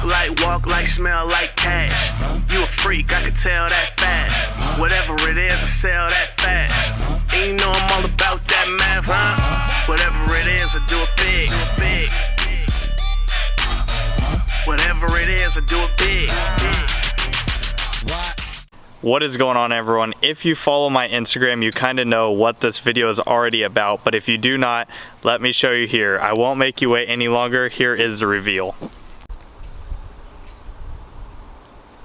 like, walk like, smell like cash. You a freak, I can tell that fast. Whatever it is, I sell that fast. And you know I'm all about that math, huh? Whatever it is, I do it big, big. Whatever it is, I do it big, big. What is going on, everyone? If you follow my Instagram, you kind of know what this video is already about, but if you do not, let me show you here. I won't make you wait any longer. Here is the reveal.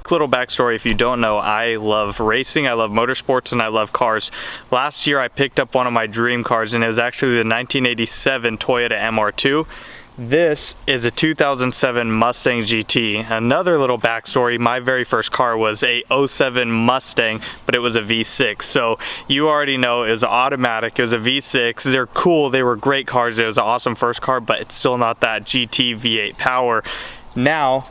Little backstory, if you don't know, I love racing, I love motorsports, and I love cars. Last year I picked up one of my dream cars, and it was actually the 1987 Toyota MR2. This is a 2007 Mustang GT. Another little backstory, my very first car was a 07 Mustang, but it was a V6. So you already know it was automatic, it was a V6. They're cool, they were great cars, it was an awesome first car, but it's still not that GT V8 power. Now,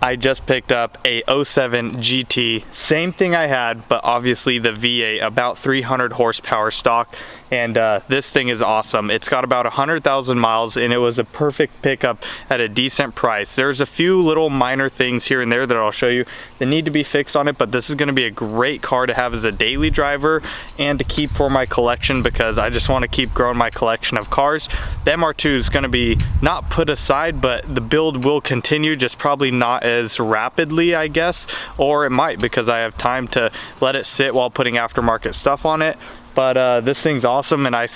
I just picked up a 07 GT, same thing I had, but obviously the V8, about 300 horsepower stock, and this thing is awesome. It's got about 100,000 miles, and it was a perfect pickup at a decent price. There's a few little minor things here and there that I'll show you that need to be fixed on it, but this is going to be a great car to have as a daily driver and to keep for my collection, because I just want to keep growing my collection of cars. The MR2 is going to be not put aside, but the build will continue, just probably not as rapidly, I guess, or it might, because I have time to let it sit while putting aftermarket stuff on it. But this thing's awesome, and I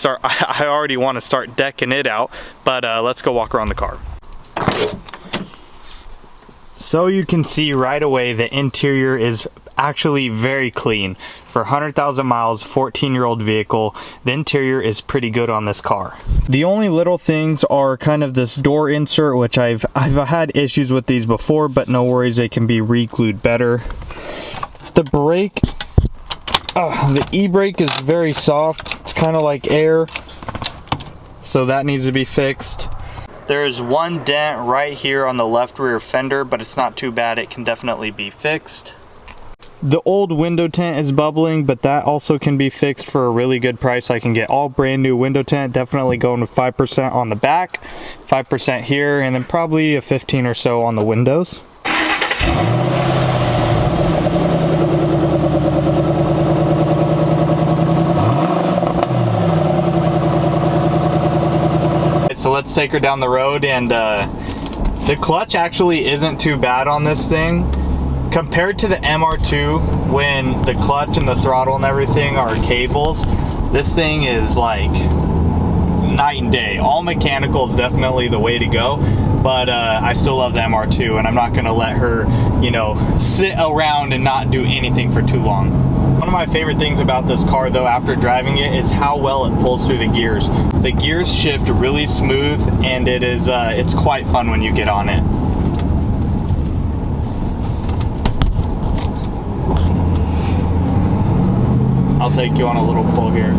already want to start decking it out, but let's go walk around the car. So you can see right away the interior is actually very clean. For 100,000 miles, 14-year-old vehicle, the interior is pretty good on this car. The only little things are kind of this door insert, which I've had issues with these before, but no worries, they can be re-glued better. The brake, the e-brake is very soft. It's kind of like air, so that needs to be fixed. There is one dent right here on the left rear fender, but it's not too bad. It can definitely be fixed. The old window tint is bubbling, but that also can be fixed for a really good price. I can get all brand new window tint, definitely going with 5% on the back, 5% here, and then probably a 15 or so on the windows. So let's take her down the road, and the clutch actually isn't too bad on this thing. Compared to the MR2, when the clutch and the throttle and everything are cables, this thing is like night and day. All mechanical is definitely the way to go, but I still love the MR2, and I'm not gonna let her, you know, sit around and not do anything for too long. One of my favorite things about this car, though, after driving it, is how well it pulls through the gears. The gears shift really smooth, and it is it's quite fun when you get on it. I'll take you on a little pull here.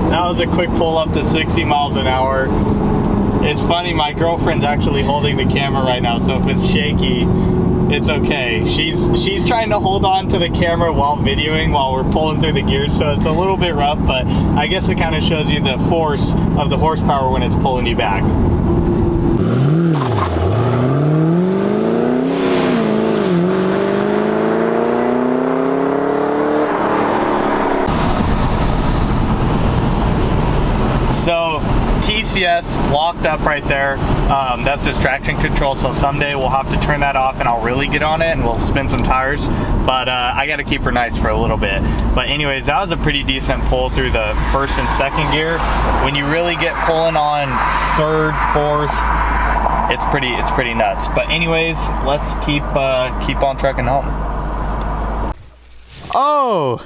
That was a quick pull up to 60 miles an hour. It's funny, my girlfriend's actually holding the camera right now, so if it's shaky, it's okay. She's trying to hold on to the camera while videoing while we're pulling through the gears, so it's a little bit rough, but I guess it kind of shows you the force of the horsepower when it's pulling you back. So TCS locked up right there. That's just traction control, so someday we'll have to turn that off and I'll really get on it and we'll spin some tires, but I got to keep her nice for a little bit. But anyways, that was a pretty decent pull through the first and second gear. When you really get pulling on third, fourth, it's pretty nuts. But anyways, let's keep on trucking home. Oh,